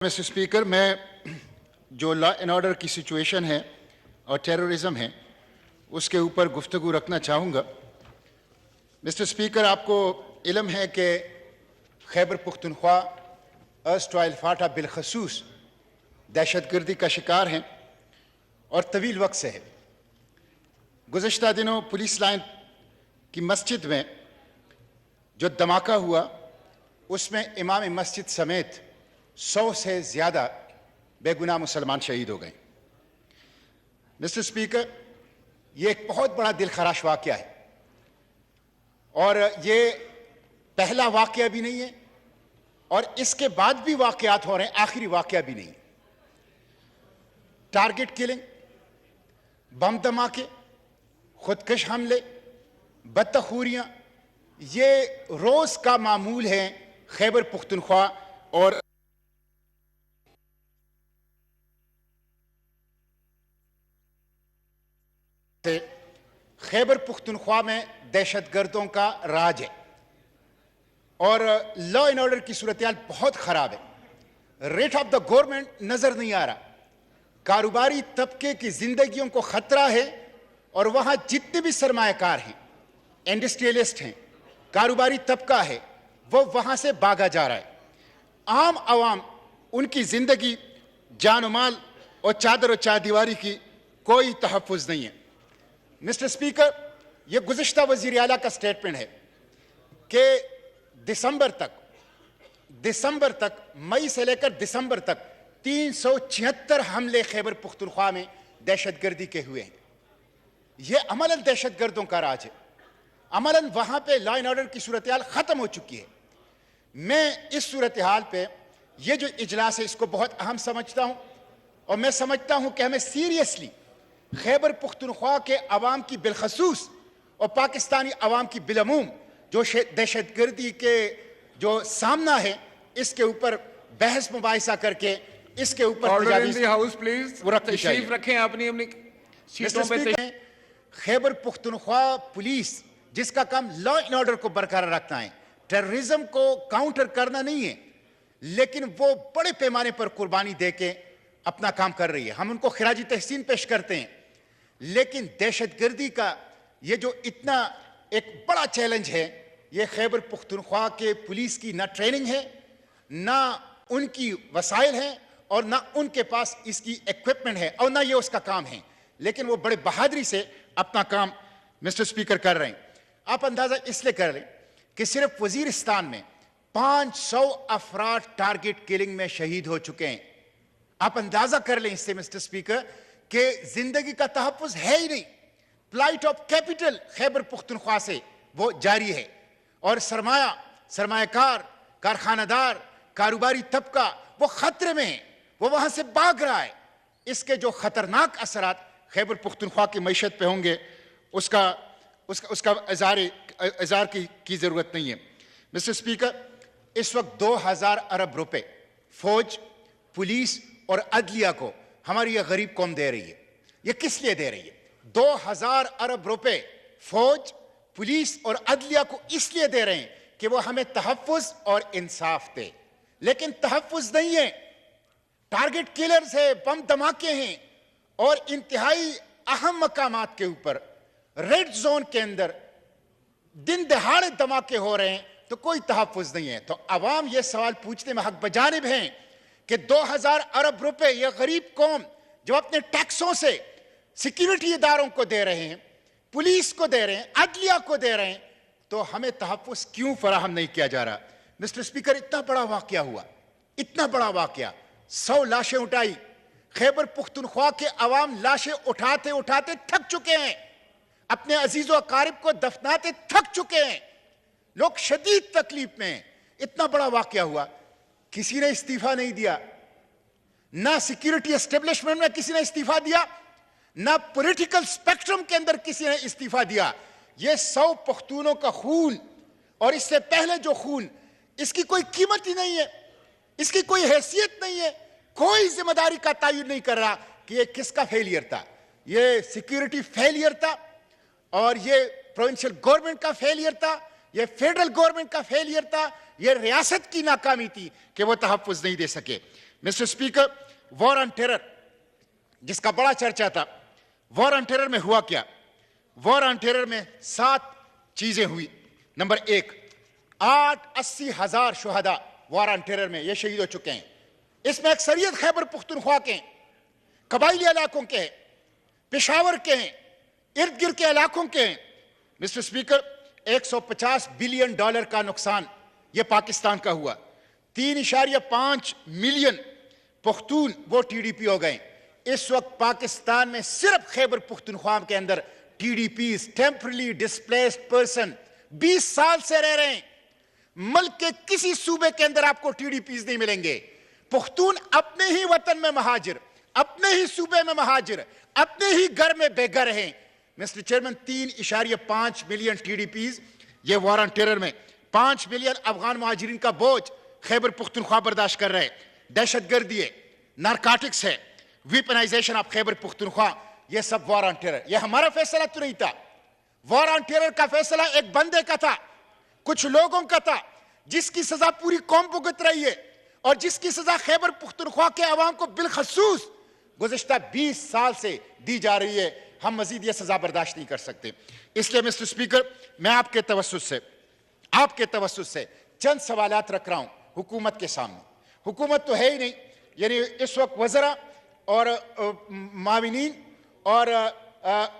Mister speaker, میں جو law and order کی سچویشن ہے اور ٹیررزم ہے اس کے اوپر گفتگو رکھنا چاہوں گا۔ مسٹر اسپیکر، آپ کو علم ہے کہ خیبر پختونخوا ارسٹوائل فاٹا بالخصوص دہشت گردی کا شکار ہیں اور طویل وقت سے ہے۔ گزشتہ دنوں پولیس لائن کی مسجد میں جو دھماکہ ہوا اس میں امام مسجد سمیت 100 سے زیادہ بے گناہ مسلمان شہید ہو گئے۔ مسٹر اسپیکر، یہ ایک بہت بڑا دل خراش واقعہ ہے اور یہ پہلا واقعہ بھی نہیں ہے اور اس کے بعد بھی واقعات ہو رہے ہیں، آخری واقعہ بھی نہیں ہے۔ ٹارگٹ کلنگ، بم دھماکے، خودکش حملے، بدتخوریاں، یہ روز کا معمول ہے خیبر پختونخوا اور خیبر پختونخوا میں دہشت گردوں کا راج ہے اور لا اینڈ آرڈر کی صورتحال بہت خراب ہے۔ ریٹ آف دا گورنمنٹ نظر نہیں آ رہا، کاروباری طبقے کی زندگیوں کو خطرہ ہے اور وہاں جتنے بھی سرمایہ کار ہیں، انڈسٹریلسٹ ہیں، کاروباری طبقہ ہے، وہ وہاں سے بھاگا جا رہا ہے۔ عام عوام، ان کی زندگی، جان و مال اور چادر و چاردیواری کی کوئی تحفظ نہیں ہے۔ مسٹر اسپیکر، یہ گزشتہ وزیر اعلیٰ کا سٹیٹمنٹ ہے کہ دسمبر تک مئی سے لے کر دسمبر تک 376 حملے خیبر پختونخوا میں دہشت گردی کے ہوئے ہیں۔ یہ عملاً دہشت گردوں کا راج ہے، عملاً وہاں پہ لا اینڈ آرڈر کی صورتحال ختم ہو چکی ہے۔ میں اس صورتحال پہ یہ جو اجلاس ہے اس کو بہت اہم سمجھتا ہوں اور میں سمجھتا ہوں کہ ہمیں سیریسلی خیبر پختونخوا کے عوام کی بالخصوص اور پاکستانی عوام کی بالعموم جو دہشت گردی کے جو سامنا ہے اس کے اوپر بحث مباحثہ کر کے اس کے اوپر تشریف رکھیں اپنی سیٹوں پہ۔ خیبر پختونخوا پولیس جس کا کام لا اینڈ آرڈر کو برقرار رکھنا ہے، ٹیررزم کو کاؤنٹر کرنا نہیں ہے، لیکن وہ بڑے پیمانے پر قربانی دے کے اپنا کام کر رہی ہے، ہم ان کو خراج تحسین پیش کرتے ہیں۔ لیکن دہشت گردی کا یہ جو اتنا ایک بڑا چیلنج ہے، یہ خیبر پختونخوا کے پولیس کی نہ ٹریننگ ہے، نہ ان کی وسائل ہیں اور نہ ان کے پاس اس کی ایکوپمنٹ ہے اور نہ یہ اس کا کام ہے، لیکن وہ بڑے بہادری سے اپنا کام مسٹر اسپیکر کر رہے ہیں۔ آپ اندازہ اس لیے کر لیں کہ صرف وزیرستان میں 500 افراد ٹارگٹ کلنگ میں شہید ہو چکے ہیں۔ آپ اندازہ کر لیں اس سے مسٹر اسپیکر کہ زندگی کا تحفظ ہے ہی نہیں۔ Flight of capital Khyber Pakhtunkhwa سے وہ جاری ہے اور سرمایہ کار، کارخانہ دار، کاروباری طبقہ وہ خطرے میں ہیں، وہ وہاں سے بھاگ رہا ہے۔ اس کے جو خطرناک اثرات خیبر پختونخوا کی معیشت پہ ہوں گے اس کا اظہار کی ضرورت نہیں ہے۔ مسٹر اسپیکر، اس وقت 2000 ارب روپے فوج، پولیس اور عدلیہ کو ہماری یہ غریب قوم دے رہی ہے۔ یہ کس لیے دے رہی ہے؟ 2000 ارب روپے فوج، پولیس اور عدلیہ کو اس لیے دے رہے ہیں کہ وہ ہمیں تحفظ اور انصاف دے، لیکن تحفظ نہیں ہے، ٹارگٹ کلرز ہیں، بم دھماکے ہیں اور انتہائی اہم مقامات کے اوپر ریڈ زون کے اندر دن دہاڑے دھماکے ہو رہے ہیں تو کوئی تحفظ نہیں ہے۔ تو عوام یہ سوال پوچھنے میں حق بجانب ہیں کہ 2000 ارب روپے یہ غریب قوم جو اپنے ٹیکسوں سے سیکیورٹی اداروں کو دے رہے ہیں، پولیس کو دے رہے ہیں، عدلیہ کو دے رہے ہیں، تو ہمیں تحفظ کیوں فراہم نہیں کیا جا رہا؟ مسٹر اسپیکر، اتنا بڑا واقعہ ہوا، اتنا بڑا واقعہ، 100 لاشیں اٹھائی، خیبر پختونخوا کے عوام لاشیں اٹھاتے اٹھاتے تھک چکے ہیں، اپنے عزیز و اقارب کو دفناتے تھک چکے ہیں، لوگ شدید تکلیف میں ہیں۔ اتنا بڑا واقعہ ہوا، کسی نے استعفیٰ نہیں دیا، نہ سیکیورٹی اسٹیبلشمنٹ میں کسی نے استعفیٰ دیا، نہ پولیٹیکل سپیکٹرم کے اندر کسی نے استعفیٰ دیا۔ یہ 100 پختونوں کا خون اور اس سے پہلے جو خون، اس کی کوئی قیمت ہی نہیں ہے، اس کی کوئی حیثیت نہیں ہے، کوئی ذمہ داری کا تعین نہیں کر رہا کہ یہ کس کا فیلئر تھا۔ یہ سیکیورٹی فیلئر تھا اور یہ پروونشل گورنمنٹ کا فیلئر تھا، یہ فیڈرل گورنمنٹ کا فیلئر تھا، یہ ریاست کی ناکامی تھی کہ وہ تحفظ نہیں دے سکے۔ Mister speaker, war on terror جس کا بڑا چرچا تھا، وار آن ٹیرر میں ہوا کیا؟ وار آن ٹیرر میں 7 چیزیں ہوئی۔ نمبر 1، 80,000 شہداء وار آن ٹیرر میں یہ شہید ہو چکے ہیں۔ اس میں اکثریت خیبر پختونخوا کے ہیں، قبائلی علاقوں کے ہیں، پشاور کے ہیں، ارد گرد کے علاقوں کے ہیں۔ مسٹر اسپیکر، $150 بلین کا نقصان یہ پاکستان کا ہوا۔ 3.5 ملین پختون وہ ٹی ڈی پی ہو گئے۔ اس وقت پاکستان میں صرف خیبر پختونخوا کے اندر T D Ps, temporarily displaced person, 20 سال سے رہ رہے ہیں۔ ملک کے کسی صوبے کے اندر آپ کو ٹی ڈی پیز نہیں ملیں گے۔ پختون اپنے ہی وطن میں مہاجر، اپنے ہی صوبے میں مہاجر، اپنے ہی گھر میں بے گھر ہیں۔ Mister chairman, 3.5 million T D Ps یہ وار آن ٹیرر میں، 5 ملین افغان مہاجرین کا بوجھ خیبر پختونخوا برداشت کر رہے ہیں۔ دہشت گردی ہے، نارکاٹکس ہے، ویپنائزیشن آف خیبر پختونخوا، یہ سب وار آن ٹیرر۔ یہ ہمارا فیصلہ تو نہیں تھا۔ وار آن ٹیرر کا فیصلہ ایک بندے کا تھا، کچھ لوگوں کا تھا، جس کی سزا پوری قوم بھگت رہی ہے، اور جس کی سزا خیبر پختونخوا کے عوام کو بالخصوص گزشتہ 20 سال سے دی جا رہی ہے۔ ہم مزید یہ سزا برداشت نہیں کر سکتے۔ اس لیے مسٹر اسپیکر، میں آپ کے توسط سے چند سوالات رکھ رہا ہوں حکومت کے سامنے۔ حکومت تو ہے ہی نہیں، یعنی اس وقت وزراء اور معاونین اور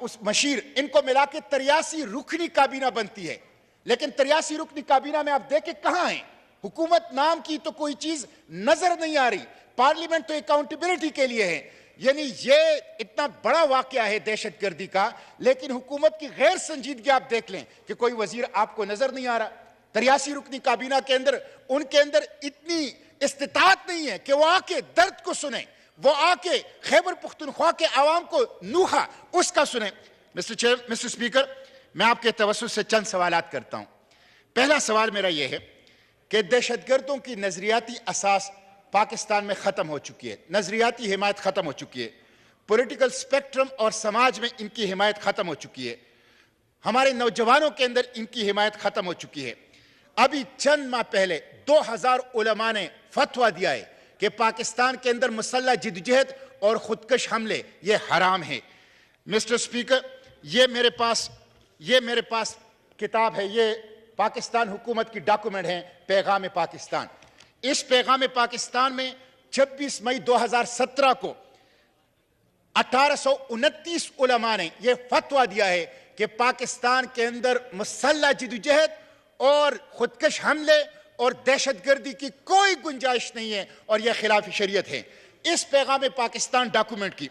اس مشیر، ان کو ملا کے 83 رکنی کابینہ بنتی ہے، لیکن 83 رکنی کابینہ میں آپ دیکھیں کہاں ہیں؟ حکومت نام کی تو کوئی چیز نظر نہیں آ رہی۔ پارلیمنٹ تو اکاؤنٹیبلٹی کے لیے ہے، یعنی یہ اتنا بڑا واقعہ ہے دہشت گردی کا، لیکن حکومت کی غیر سنجیدگی آپ دیکھ لیں کہ کوئی وزیر آپ کو نظر نہیں آ رہا۔ 83 رکنی کابینہ کے اندر ان کے اندر اتنی استطاعت نہیں ہے کہ وہ آ کے درد کو سنیں، وہ آ کے خیبر پختونخوا کے عوام کو نوحہ اس کا سنیں۔ مسٹر اسپیکر، میں آپ کے توسط سے چند سوالات کرتا ہوں۔ پہلا سوال میرا یہ ہے کہ دہشت گردوں کی نظریاتی اساس پاکستان میں ختم ہو چکی ہے، نظریاتی حمایت ختم ہو چکی ہے، پولیٹیکل سپیکٹرم اور سماج میں ان کی حمایت ختم ہو چکی ہے، ہمارے نوجوانوں کے اندر ان کی حمایت ختم ہو چکی ہے۔ ابھی چند ماہ پہلے 2000 علماء نے فتویٰ دیا ہے کہ پاکستان کے اندر مسلح جدوجہد اور خودکش حملے یہ حرام ہیں۔ مسٹر اسپیکر، یہ میرے پاس کتاب ہے، یہ پاکستان حکومت کی ڈاکومنٹ ہے، پیغام پاکستان۔ اس پیغام پاکستان میں 26 مئی 2017 کو 1829 علماء نے یہ فتویٰ دیا ہے کہ پاکستان کے اندر مسلح جدوجہد اور خودکش حملے اور دہشت گردی کی کوئی گنجائش نہیں ہے، اور یہ خلاف شریعت ہے۔ اس پیغام پاکستان ڈاکومنٹ کی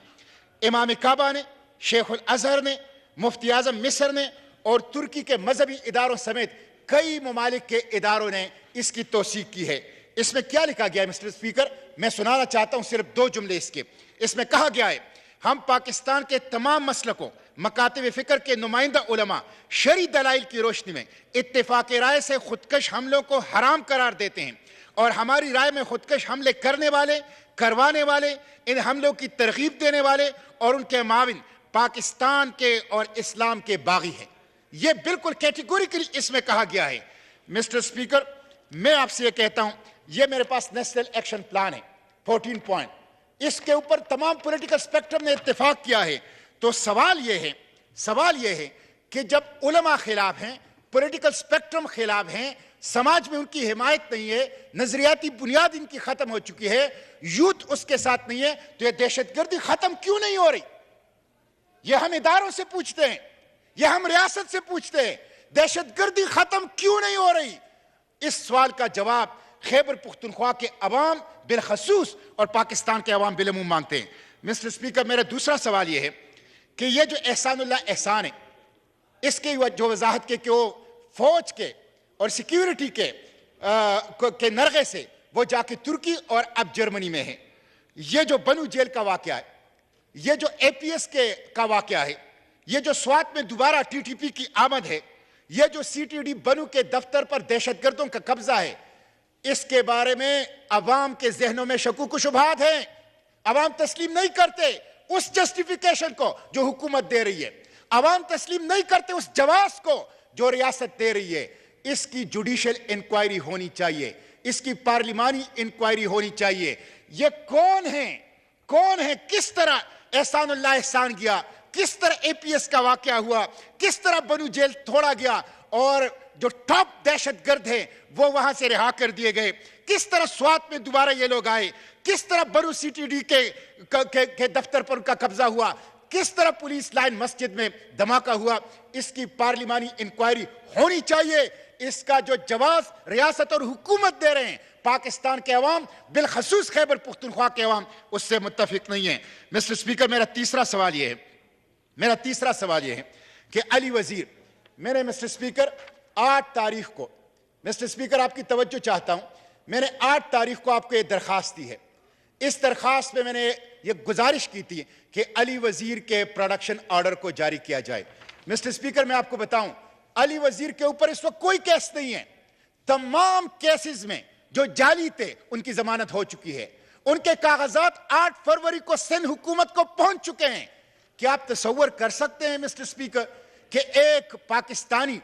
امام کعبہ نے، شیخ الازہر نے، مفتی اعظم مصر نے اور ترکی کے مذہبی اداروں سمیت کئی ممالک کے اداروں نے اس کی توثیق کی ہے۔ اس میں کیا لکھا گیا ہے مسٹر اسپیکر؟ میں سنانا چاہتا ہوں صرف 2 جملے اس کے۔ اس میں کہا گیا ہے، ہم پاکستان کے تمام مسلکوں، مکاتب فکر کے نمائندہ علماء شرعی دلائل کی روشنی میں اتفاق رائے سے خودکش حملوں کو حرام قرار دیتے ہیں، اور ہماری رائے میں خودکش حملے کرنے والے، کروانے والے، ان حملوں کی ترغیب دینے والے اور ان کے معاون پاکستان کے اور اسلام کے باغی ہیں۔ یہ بالکل کیٹیگوریکلی اس میں کہا گیا ہے۔ مسٹر اسپیکر، میں آپ سے یہ کہتا ہوں، یہ میرے پاس نیشنل ایکشن پلان ہے، 14 پوائنٹ، اس کے اوپر تمام پولیٹیکل سپیکٹرم نے اتفاق کیا ہے۔ تو سوال یہ ہے کہ جب علماء خلاف ہیں، پولیٹیکل سپیکٹرم خلاف ہیں، سماج میں ان کی حمایت نہیں ہے، نظریاتی بنیاد ان کی ختم ہو چکی ہے، یوتھ اس کے ساتھ نہیں ہے، تو یہ دہشت گردی ختم کیوں نہیں ہو رہی؟ یہ ہم اداروں سے پوچھتے ہیں، یہ ہم ریاست سے پوچھتے ہیں، دہشت گردی ختم کیوں نہیں ہو رہی؟ اس سوال کا جواب خیبر پختونخوا کے عوام بالخصوص اور پاکستان کے عوام بالعموم مانگتے ہیں۔ مسٹر اسپیکر، میرا دوسرا سوال یہ ہے کہ یہ جو احسان اللہ احسان ہے، اس کی جو وضاحت کہ وہ فوج کے اور سیکیورٹی کے نرغے سے وہ جا کے ترکی اور اب جرمنی میں ہے۔ یہ جو بنو جیل کا واقعہ ہے، یہ جو اے پی ایس کا واقعہ ہے، یہ جو سوات میں دوبارہ ٹی ٹی پی کی آمد ہے، یہ جو سی ٹی ڈی بنو کے دفتر پر دہشت گردوں کا قبضہ ہے، اس کے بارے میں عوام کے ذہنوں میں شکوک و شبہات ہیں۔ عوام تسلیم نہیں کرتے اس جسٹیفیکیشن کو جو حکومت دے رہی ہے، عوام تسلیم نہیں کرتے اس جواز کو جو ریاست دے رہی ہے۔ اس کی جوڈیشل انکوائری ہونی چاہیے، اس کی پارلیمانی انکوائری ہونی چاہیے۔ یہ کون ہے کس طرح احسان اللہ احسان گیا, کس طرح اے پی ایس کا واقعہ ہوا, کس طرح بنو جیل توڑا گیا اور جو ٹاپ دہشت گرد ہیں وہ وہاں سے رہا کر دیے گئے, کس طرح سوات میں دوبارہ یہ لوگ آئے, کس طرح بنو سی ٹی ڈی کے دفتر پر ان کا قبضہ ہوا, کس طرح پولیس لائن مسجد میں دھماکہ ہوا. اس کی پارلیمانی انکوائری ہونی چاہیے. اس کا جو جواز ریاست اور حکومت دے رہے ہیں, پاکستان کے عوام بالخصوص خیبر پختونخوا کے عوام اس سے متفق نہیں ہیں. مسٹر اسپیکر, میرا تیسرا سوال یہ ہے کہ علی وزیر, میں نے مسٹر اسپیکر 8 تاریخ کو, مسٹر اسپیکر آپ کی توجہ چاہتا ہوں, میں نے 8 تاریخ کو آپ کو یہ درخواست دی ہے. اس درخواست میں نے یہ گزارش کی تھی کہ علی وزیر کے پروڈکشن آرڈر کو جاری کیا جائے. مسٹر اسپیکر, میں آپ کو بتاؤں, علی وزیر کے اوپر اس وقت کوئی کیس نہیں ہے. تمام کیسز میں جو جعلی تھے ان کی ضمانت ہو چکی ہے. ان کے کاغذات 8 فروری کو سندھ حکومت کو پہنچ چکے ہیں. کیا آپ تصور کر سکتے ہیں مسٹر اسپیکر کہ ایک پاکستانی,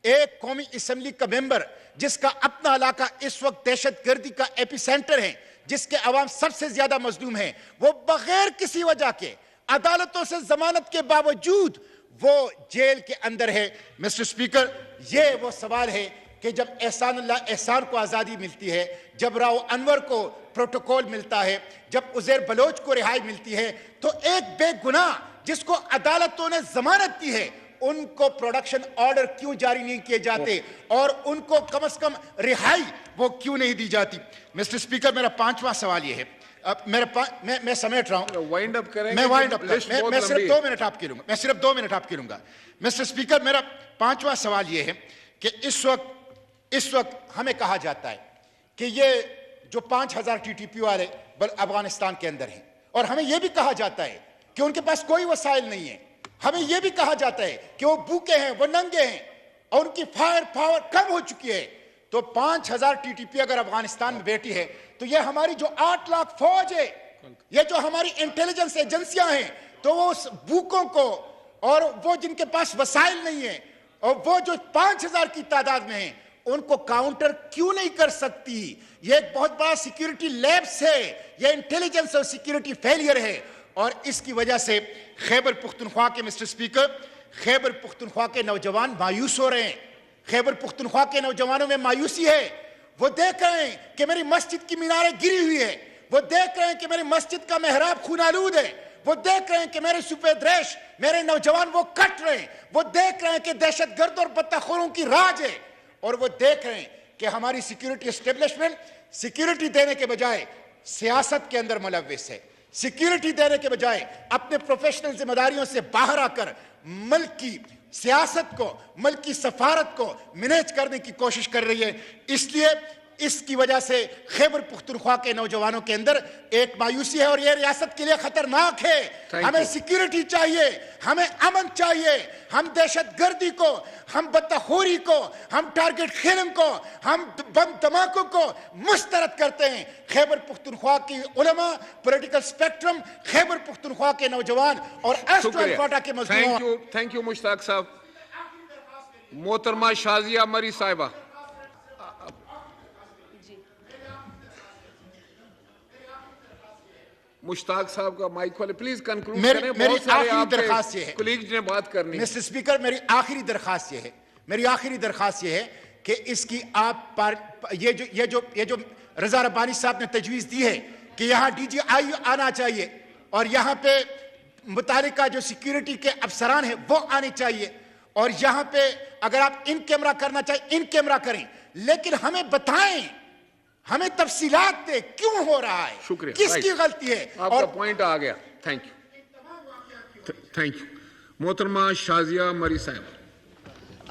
ایک قومی اسمبلی کا ممبر جس کا اپنا علاقہ اس وقت دہشت گردی کا ایپی سینٹر ہے, جس کے عوام سب سے زیادہ مظلوم ہیں, وہ بغیر کسی وجہ کے عدالتوں سے ضمانت کے باوجود وہ جیل کے اندر ہے. مسٹر اسپیکر, یہ وہ سوال ہے کہ جب احسان اللہ احسان کو آزادی ملتی ہے, جب راؤ انور کو پروٹوکول ملتا ہے, جب عزیر بلوچ کو رہائی ملتی ہے, تو ایک بے گناہ جس کو عدالتوں نے ضمانت دی ہے ان کو پروڈکشن آرڈر کیوں جاری نہیں کیے جاتے اور ان کو کم از کم رہائی وہ کیوں نہیں دی جاتی. مسٹر اسپیکر, میرا 5واں سوال یہ ہے, میں سمیٹ رہا ہوں, وائنڈ اپ کریں, میں صرف 2 منٹ آپ کے لوں گا. مسٹر اسپیکر, میرا 5واں سوال یہ ہے کہ اس وقت ہمیں کہا جاتا ہے کہ یہ جو 5000 ٹی ٹی پی والے افغانستان کے اندر ہیں, اور ہمیں یہ بھی کہا جاتا ہے کہ ان کے پاس کوئی وسائل نہیں ہے, ہمیں یہ بھی کہا جاتا ہے کہ وہ بھوکے ہیں, وہ ننگے ہیں اور ان کی فائر پاور کم ہو چکی ہے. تو 5000 ٹی ٹی پی اگر افغانستان میں بیٹھی ہے تو یہ ہماری جو 8 لاکھ فوج ہے, یہ جو ہماری انٹیلیجنس ایجنسیاں ہیں, تو وہ اس بھوکوں کو اور وہ جن کے پاس وسائل نہیں ہیں اور وہ جو 5000 کی تعداد میں ہیں ان کو کاؤنٹر کیوں نہیں کر سکتی. یہ ایک بہت بڑا سیکیورٹی لیپس ہے, یہ انٹیلیجنس اور سیکیورٹی فیلئر ہے, اور اس کی وجہ سے خیبر پختونخوا کے مسٹر اسپیکر, خیبر پختونخوا کے نوجوان مایوس ہو رہے ہیں. خیبر پختونخوا کے نوجوانوں میں مایوسی ہے. وہ دیکھ رہے ہیں کہ میری مسجد کی میناریں گری ہوئی ہے, وہ دیکھ رہے ہیں کہ میری مسجد کا محراب خون آلود ہے, وہ دیکھ رہے ہیں کہ میرے سفید ریش, میرے نوجوان وہ کٹ رہے ہیں, وہ دیکھ رہے ہیں کہ دہشت گرد اور بدتخوروں کی راج ہے, اور وہ دیکھ رہے ہیں کہ ہماری سیکیورٹی اسٹیبلشمنٹ سیکیورٹی دینے کے بجائے سیاست کے اندر ملوث ہے, سیکیورٹی دینے کے بجائے اپنے پروفیشنل ذمہ داریوں سے باہر آ کر ملک کی سیاست کو, ملک کی سفارت کو مینیج کرنے کی کوشش کر رہی ہے. اس لیے اس کی وجہ سے خیبر پختونخوا کے نوجوانوں کے اندر ایک مایوسی ہے اور یہ ریاست کے لیے خطرناک ہے. ہمیں سیکیورٹی چاہیے, ہمیں امن چاہیے, ہم دہشت گردی کو, ہم بدتخوری کو, ہم ٹارگٹ کلنگ کو, ہم بم دھماکوں کو مسترد کرتے ہیں. خیبر پختونخوا کی علماء, پولیٹیکل سپیکٹرم, خیبر پختونخوا کے نوجوان اور ایسٹرل فاٹا کے مظلوم. تھینک یو مشتاق صاحب. محترمہ شازیہ مری صاحبہ. مشتاق صاحب کا مائک کھولے پلیز, کنکلوڈ کریں. میری آخری درخواست یہ ہے, کولیگز نے بات کرنی ہے. مسٹر اسپیکر, میری آخری درخواست یہ ہے کہ اس کی آپ یہ جو رضا ربانی صاحب نے تجویز دی ہے کہ یہاں ڈی جی آئی آنا چاہیے اور یہاں پہ متعلقہ جو سیکیورٹی کے افسران ہیں وہ آنے چاہیے, اور یہاں پہ اگر آپ ان کیمرہ کرنا چاہیں ان کیمرہ کریں, لیکن ہمیں بتائیں, ہمیں تفصیلات دیں کیوں ہو رہا ہے, شکریہ, کس کی غلطی ہے. آپ کا پوائنٹ آ گیا. Thank you. محترمہ شازیہ مری صاحب.